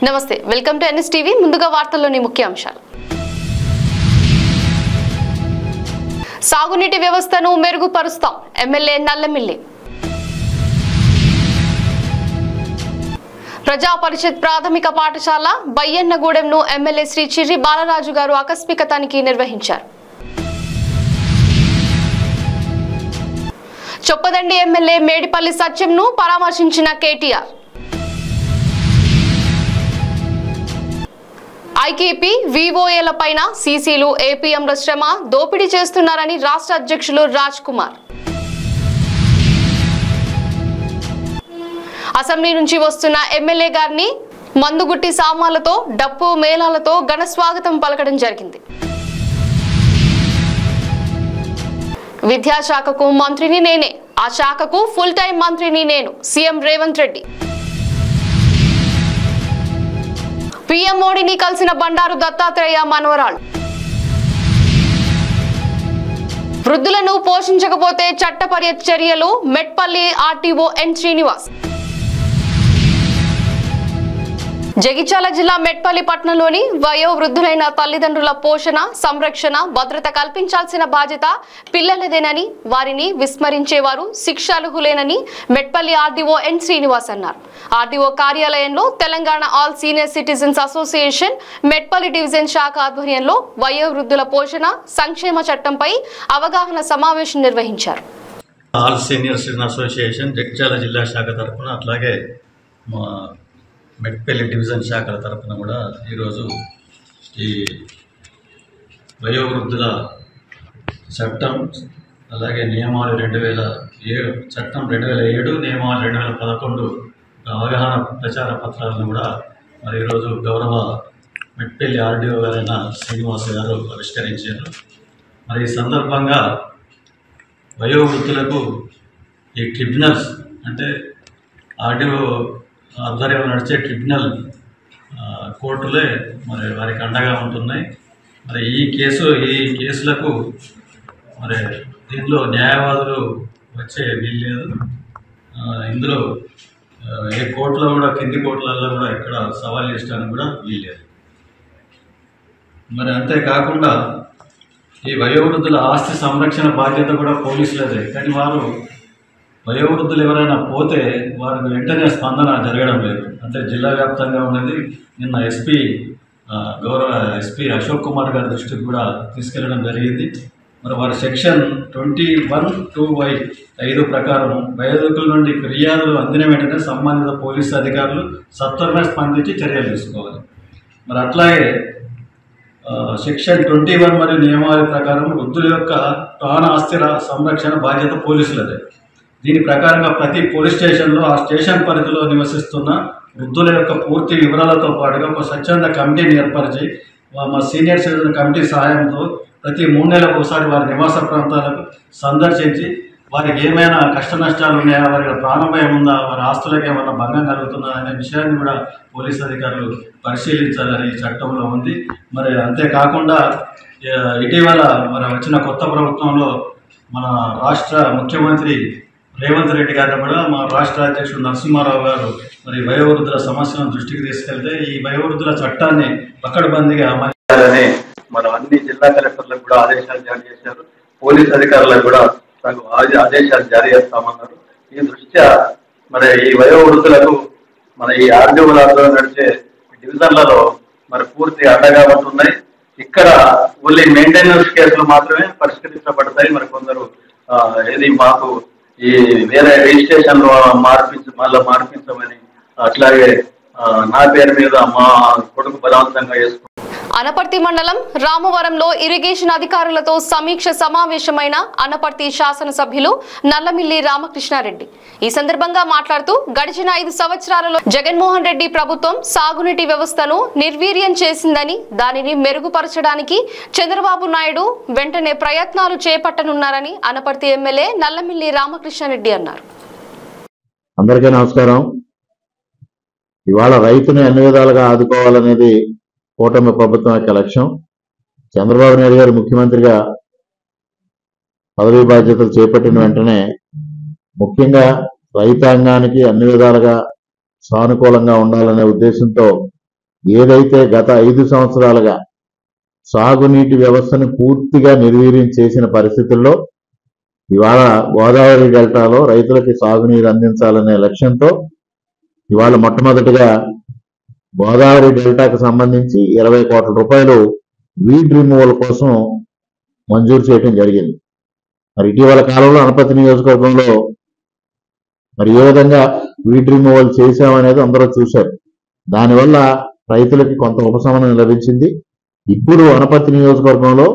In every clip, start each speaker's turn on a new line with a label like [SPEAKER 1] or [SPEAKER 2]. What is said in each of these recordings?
[SPEAKER 1] నమస్తే welcome to NS TV ముందుగా వార్తల్లోని ముఖ్యాంశాలు సాగునీటి వ్యవస్థను మెరుగుపరుస్తాం ఎమ్మెల్యే నల్లమిల్లి ప్రజా పరిషత్ ప్రాథమిక పాఠశాల బయ్యన్నగూడెంను ఎమ్మెల్యే శ్రీ చిర్రి బాలరాజు గారు ఆకస్మిక తనిఖీ నిర్వహించారు చొప్పదండి ఎమ్మెల్యే మేడిపల్లి సత్యంను పరామర్శించిన కేటీఆర్ ఐకేపీ వివోఏల పైన సీసీలు ఏపీఎంల శ్రమ దోపిడీ చేస్తున్నారని రాష్ట్ర అధ్యక్షులు రాజ్ కుమార్ అసెంబ్లీ నుంచి వస్తున్న ఎమ్మెల్యే గారిని మందుగుట్టి సామాలతో డప్పు మేళాలతో ఘన స్వాగతం పలకడం జరిగింది. విద్యాశాఖకు మంత్రిని నేనే, ఆ శాఖకు ఫుల్ టైం మంత్రిని నేను సీఎం రేవంత్ రెడ్డి. పీఎం మోడీని కలిసిన బండారు దత్తాత్రేయ మనవరాలు. వృద్ధులను పోషించకపోతే చట్టపర్య చర్యలు మెట్పల్లి ఆర్టీఓ ఎన్ శ్రీనివాస్. జగిత్యాల జిల్లా మెట్పల్లి పట్టణంలోని వయోవృద్ధులైన తల్లిదండ్రుల పోషణ, సంరక్షణ, భద్రత కల్పించాల్సిన బాధ్యత పిల్లలదేనని, వారిని విస్మరించేవారు శిక్షార్హులేనని మెట్పల్లి ఆర్డీఓ ఎన్ శ్రీనివాస్ అన్నారు. ఆర్డీఓ కార్యాలయంలో Telangana all senior citizens association Metpally division శాఖ ఆధ్వర్యంలో వయోవృద్ధుల పోషణ సంక్షేమ చట్టంపై అవగాహన సమావేశం నిర్వహించారు.
[SPEAKER 2] All senior citizen association Jagtial జిల్లా శాఖ తరఫున అట్లాగే మెట్పల్లి డివిజన్ శాఖల తరఫున కూడా ఈరోజు ఈ వయోవృద్ధుల చట్టం అలాగే నియమాలు 2007 చట్టం 2007 నియమాలు 2011 అవగాహన ప్రచార పత్రాలను కూడా మరి ఈరోజు గౌరవ మెట్పల్లి ఆర్డీఓ గారైన శ్రీనివాస్ గారు ఆవిష్కరించారు. మరి ఈ సందర్భంగా వయోవృద్ధులకు ఈ ట్రిబ్యునల్స్ అంటే ఆర్డీఓ ఆధ్వర్యంలో నడిచే ట్రిబ్యునల్ కోర్టులే మరి వారికి అండగా ఉంటున్నాయి. మరి ఈ కేసులకు మరి దీనిలో న్యాయవాదులు వచ్చే వీల్లేదు. ఇందులో ఏ కోర్టులో కూడా కింది కోర్టులలో కూడా ఇక్కడ సవాల్ చేయడానికి కూడా వీల్లేదు. మరి అంతేకాకుండా ఈ వయోవృద్ధుల ఆస్తి సంరక్షణ బాధ్యత కూడా పోలీసులదే. కానీ వారు వయోవృద్ధులు ఎవరైనా పోతే వారికి వెంటనే స్పందన జరగడం లేదు. అంటే జిల్లా వ్యాప్తంగా ఉన్నది. నిన్న గౌరవ ఎస్పీ అశోక్ కుమార్ గారి దృష్టికి కూడా తీసుకెళ్లడం జరిగింది. మరి వారి సెక్షన్ 21(2)(5) ప్రకారం వయోవృద్ధుల నుండి ఫిర్యాదులు అందిన వెంటనే సంబంధిత పోలీసు అధికారులు సత్వరమే స్పందించి చర్యలు తీసుకోవాలి. మరి అట్లాగే సెక్షన్ 21 మరియు నియమాల ప్రకారం వృద్ధుల యొక్క ప్రాణ ఆస్తి సంరక్షణ బాధ్యత పోలీసులదే. దీని ప్రకారంగా ప్రతి పోలీస్ స్టేషన్లో ఆ స్టేషన్ పరిధిలో నివసిస్తున్న వృద్ధుల యొక్క పూర్తి వివరాలతో పాటుగా ఒక స్వచ్ఛంద కమిటీని ఏర్పరిచి మా సీనియర్ సిటిజన్ కమిటీ సహాయంతో ప్రతి 3 నెలలకు ఒకసారి వారి నివాస ప్రాంతాలకు సందర్శించి వారికి ఏమైనా కష్ట నష్టాలు ఉన్నాయా, వారికి ప్రాణభయం ఉందా, వారి ఆస్తులకు ఏమైనా భంగం కలుగుతుందా అనే విషయాన్ని కూడా పోలీసు అధికారులు పరిశీలించాలని ఈ చట్టంలో ఉంది. మరి అంతేకాకుండా ఇటీవల మరి వచ్చిన కొత్త ప్రభుత్వంలో మన రాష్ట్ర ముఖ్యమంత్రి రేవంత్ రెడ్డి గారిని కూడా మా రాష్ట్ర అధ్యక్షుడు నరసింహారావు గారు మరి వయోవృద్ధుల సమస్యలను దృష్టికి తీసుకెళ్తే ఈ వయోవృద్ధుల చట్టాన్ని పకడ్బందీగా అమలు చేయాలని మనం అన్ని జిల్లా కలెక్టర్లకు కూడా ఆదేశాలు జారీ చేశారు. పోలీస్ అధికారులకు కూడా ఆదేశాలు జారీ చేస్తామన్నారు. ఈ దృష్ట్యా మరి ఈ వయోవృద్ధులకు మన ఈ ఆర్డీఓలలో నడిచే డివిజన్లలో మరి పూర్తి అండగా ఉంటున్నాయి. ఇక్కడ ఓన్లీ మెయింటెనెన్స్ కేసులు మాత్రమే పరిష్కరించబడతాయి. మరి కొందరు ఏది మాకు ఈ వేరే రిజిస్ట్రేషన్లో మార్పించమని అట్లాగే నా పేరు మీద మా కొడుకు బలవంతంగా వేసుకుంటారు.
[SPEAKER 1] అనపర్తి మండలం రామవరంలో ఇరిగేషన్ అధికారులతో సమీక్ష సమావేశమైన అనపర్తి శాసనసభ్యులు నల్లమిల్లి రామకృష్ణారెడ్డి. ఈ సందర్భంగా మాట్లాడుతూ గడిచిన 5 సంవత్సరాలలో జగన్మోహన్ రెడ్డి ప్రభుత్వం సాగునీటి వ్యవస్థను నిర్వీర్యం చేసిందని, దానిని మెరుగుపరచడానికి చంద్రబాబు నాయుడు వెంటనే ప్రయత్నాలు చేపట్టనున్నారని అనపర్తి ఎమ్మెల్యే నల్లమిల్లి రామకృష్ణారెడ్డి అన్నారు.
[SPEAKER 3] అందరికీ నమస్కారం. ఇవాళ రైతుని అన్ని విధాలుగా ఆదుకోవాలనేది కూటమి ప్రభుత్వం యొక్క లక్ష్యం. చంద్రబాబు నాయుడు గారు ముఖ్యమంత్రిగా పదవీ బాధ్యతలు చేపట్టిన వెంటనే ముఖ్యంగా రైతాంగానికి అన్ని విధాలుగా సానుకూలంగా ఉండాలనే ఉద్దేశంతో ఏదైతే గత 5 సంవత్సరాలుగా సాగునీటి వ్యవస్థను పూర్తిగా నిర్వీర్యం చేసిన పరిస్థితుల్లో ఇవాళ గోదావరి డెల్టాలో రైతులకి సాగునీరు అందించాలనే లక్ష్యంతో ఇవాళ మొట్టమొదటిగా గోదావరి డెల్టాకు సంబంధించి 20 కోట్ల రూపాయలు వీడ్ రిమూవల్ కోసం మంజూరు చేయడం జరిగింది. మరి ఇటీవల కాలంలో అనపర్తి నియోజకవర్గంలో మరి ఏ విధంగా వీడ్ రిమూవల్ చేశామనేది అందరూ చూశారు. దానివల్ల రైతులకి కొంత ఉపశమనం లభించింది. ఇప్పుడు అనపర్తి నియోజకవర్గంలో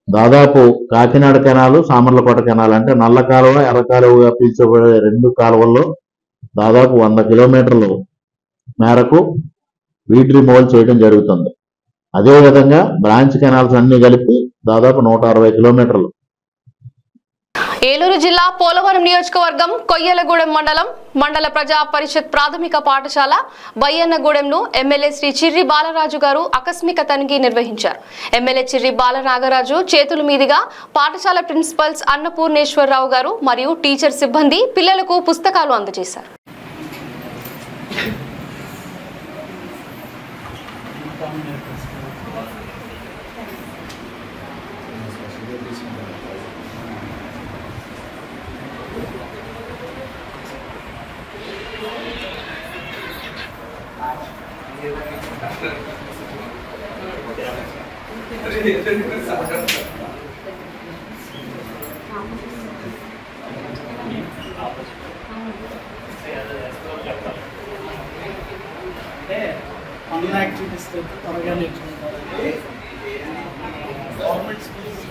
[SPEAKER 3] దాదాపు కాకినాడ కెనాలు, సామర్లకోట కెనాల్ అంటే నల్ల కాలువ, ఎర్ర కాలువగా పిలుచబడే 2 కాలువల్లో దాదాపు 100 కిలోమీటర్ల మేరకు వీడ్ రిమూవల్ చేయడం జరుగుతుంది. అదేవిధంగా బ్రాంచ్ కెనాల్స్ అన్ని కలిపి దాదాపు 160 కిలోమీటర్లు.
[SPEAKER 1] ఏలూరు జిల్లా పోలవరం నియోజకవర్గం కొయ్యలగూడెం మండల ప్రజా పరిషత్ ప్రాథమిక పాఠశాల బయ్యన్నగూడెంను ఎమ్మెల్యే శ్రీ చిర్రి బాలరాజు గారు ఆకస్మిక తనిఖీ నిర్వహించారు. ఎమ్మెల్యే చిర్రి బాలనాగరాజు చేతుల మీదుగా పాఠశాల ప్రిన్సిపల్స్ అన్నపూర్ణేశ్వరరావు గారు మరియు టీచర్ సిబ్బంది పిల్లలకు పుస్తకాలు అందజేశారు.
[SPEAKER 4] యాక్టివిటీస్ త్వరగా నేర్చుకుంటారు. గవర్నమెంట్ స్కూల్స్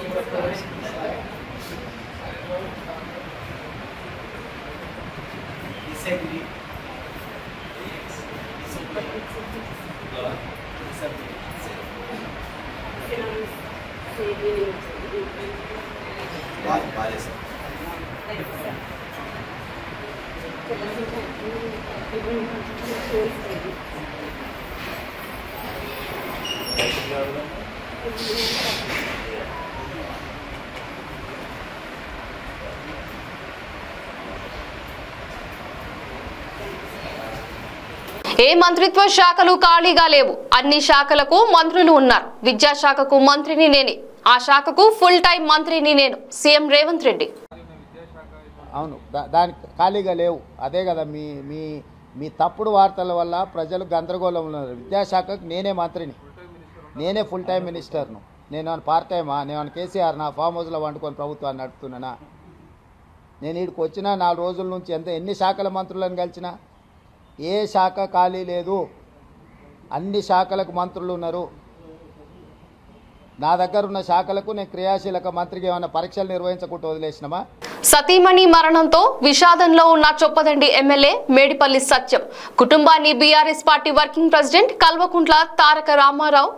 [SPEAKER 1] ఏ మంత్రిత్వ శాఖలు ఖాళీగా లేవు, అన్ని శాఖలకు మంత్రులు ఉన్నారు. విద్యాశాఖకు మంత్రిని నేనే, ఆ శాఖకు ఫుల్ టైం మంత్రిని నేను, సీఎం రేవంత్ రెడ్డి.
[SPEAKER 5] అవును, దానికి ఖాళీగా లేవు. అదే కదా మీ మీ మీ తప్పుడు వార్తల వల్ల ప్రజలు గందరగోళం ఉన్నారు. విద్యాశాఖకు నేనే మంత్రిని, నేనే ఫుల్ టైం మినిస్టర్ను. నేను పార్ట్ టైమా? నేను కేసీఆర్ నా ఫామ్ హౌస్లో వండుకొని ప్రభుత్వాన్ని నడుపుతున్నానా? నేను ఇక్కడికి వచ్చిన 4 రోజుల నుంచి ఎన్ని శాఖల మంత్రులను కలిసినా ఏ శాఖ ఖాళీ లేదు, అన్ని శాఖలకు మంత్రులు ఉన్నారు. నా దగ్గర ఉన్న శాఖలకు నేను క్రియాశీలక మంత్రికి ఏమైనా పరీక్షలు నిర్వహించకుండా వదిలేసినామా?
[SPEAKER 1] సతీమణి మరణంతో విషాదంలో ఉన్న చొప్పదండి ఎమ్మెల్యే మేడిపల్లి సత్యం కుటుంబాన్ని BRS party working president Kalvakuntla Taraka Rama Rao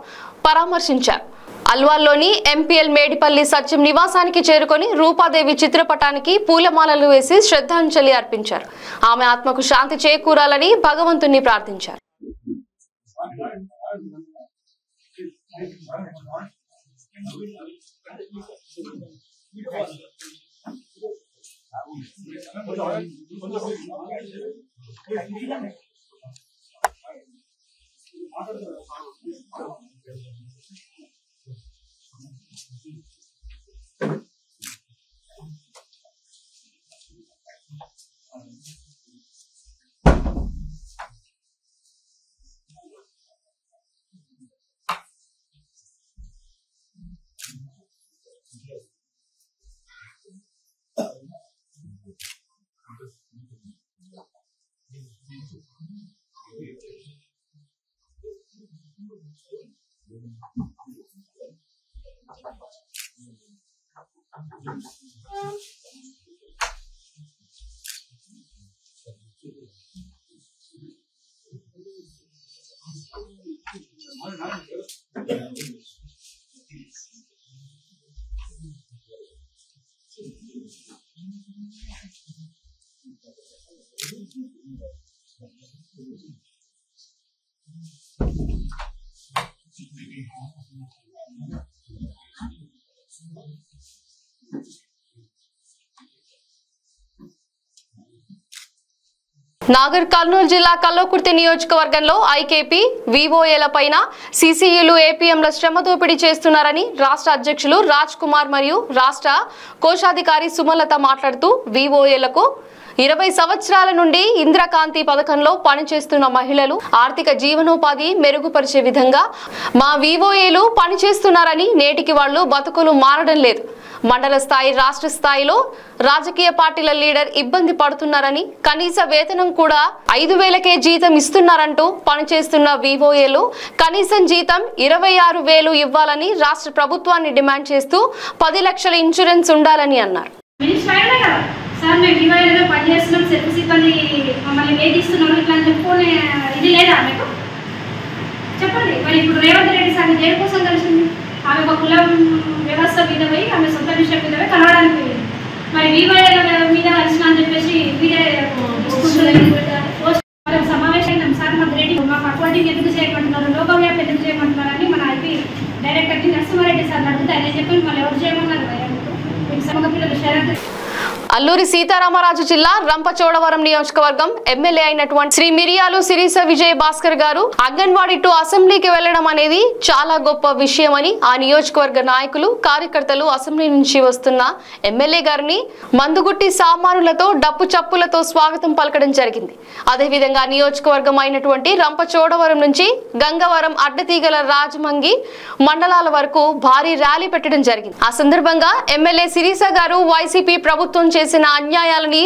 [SPEAKER 1] పరామర్శించారు. అల్వాల్లోని ఎంపీఎల్ మేడిపల్లి సత్యం నివాసానికి చేరుకొని రూపాదేవి చిత్రపటానికి పూలమాలలు వేసి శ్రద్ధాంజలి అర్పించారు. ఆమె ఆత్మకు శాంతి చేకూరాలని భగవంతుణ్ణి ప్రార్థించారు. నాగర్ కర్నూలు జిల్లా కల్వకుర్తి నియోజకవర్గంలో ఐకేపీ వివోఏల పైన సిసియులు ఏపీఎంల శ్రమ దోపిడీ చేస్తున్నారని రాష్ట్ర అధ్యక్షులు రాజ్ కుమార్ మరియు రాష్ట్ర కోశాధికారి సుమలత మాట్లాడుతూ వివోఏలకు 20 సంవత్సరాల నుండి ఇంద్రకాంతి పథకంలో పనిచేస్తున్న మహిళలు ఆర్థిక జీవనోపాధి మెరుగుపరిచే విధంగా మా వివోఏలు పనిచేస్తున్నారని నేటికి వాళ్ళు బతుకులు మారడం లేదు. మండల స్థాయి రాష్ట్ర స్థాయిలో రాజకీయ పార్టీల లీడర్ ఇబ్బంది పడుతున్నారని కనీస వేతనం కూడా 5,000కే జీతం ఇస్తున్నారంటూ పనిచేస్తున్న వివోఏలు కనీసం జీతం 26,000 ఇవ్వాలని రాష్ట్ర ప్రభుత్వాన్ని డిమాండ్ చేస్తూ 10 లక్షల ఇన్సూరెన్స్ ఉండాలని అన్నారు.
[SPEAKER 6] సార్ మేము వివోఏలుగా పనిచేస్తున్నాం, సెల్ఫ్ సిబ్బంది మమ్మల్ని వేధిస్తున్నాము ఇట్లా అని చెప్పుకునే ఇది లేదా మీకు చెప్పండి. మరి ఇప్పుడు రేవంత్ రెడ్డి సార్ దేని కోసం కలిసింది? ఆమె ఒక కులం వ్యవస్థ మీద పోయి ఆమె సొంత విషయం మీద పోయి కలవడానికి పోయింది. మరి వివోఏల మీద కలిసిన అని చెప్పేసి మీరే సమావేశం సార్ మాకు రెడ్డి మాకు అకౌంటింగ్ ఎందుకు చేయమంటున్నారు, లోకవ్యాప్ ఎందుకు చేయమంటున్నారు అని మన ఐపీ డైరెక్టర్ నరసింహారెడ్డి సార్ అడిగితే ఆయన చెప్పండి మళ్ళీ ఎవరు చేయమన్నారు మీకు సమగ పిల్లలు షరతు.
[SPEAKER 1] అల్లూరి సీతారామరాజు జిల్లా రంపచోడవరం నియోజకవర్గం ఎమ్మెల్యే అయినటువంటి శ్రీ మిరియాలు శిరీష విజయ్ భాస్కర్ గారు అంగన్వాడీ టు అసెంబ్లీకి వెళ్లడం అనేది చాలా గొప్ప విషయమని ఆ నియోజకవర్గ నాయకులు కార్యకర్తలు అసెంబ్లీ నుంచి వస్తున్న ఎమ్మెల్యే గారిని మందుగుట్టి సామానులతో డప్పు చప్పులతో స్వాగతం పలకడం జరిగింది. అదేవిధంగా నియోజకవర్గం అయినటువంటి రంపచోడవరం నుంచి గంగవరం అడ్డతీగల రాజమంగి మండలాల వరకు భారీ ర్యాలీ పెట్టడం జరిగింది. ఆ సందర్భంగా ఎమ్మెల్యే శిరీష గారు వైసీపీ ప్రభుత్వం చేసిన అన్యాయాలని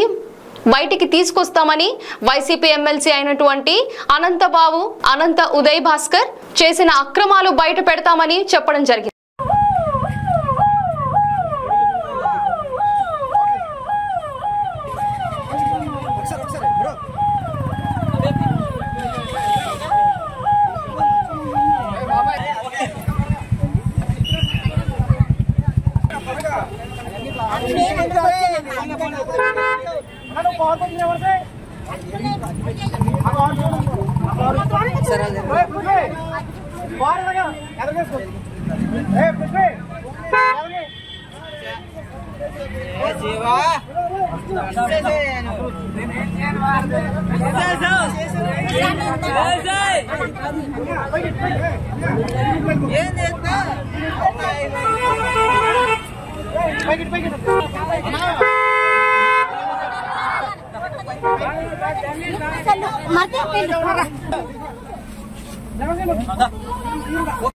[SPEAKER 1] బయటికి తీసుకొస్తామని వైసీపీ ఎమ్మెల్సీ అయినటువంటి అనంతబాబు అనంత ఉదయ్ భాస్కర్ చేసిన అక్రమాలు బయట పెడతామని చెప్పడం జరిగింది.
[SPEAKER 7] Martín,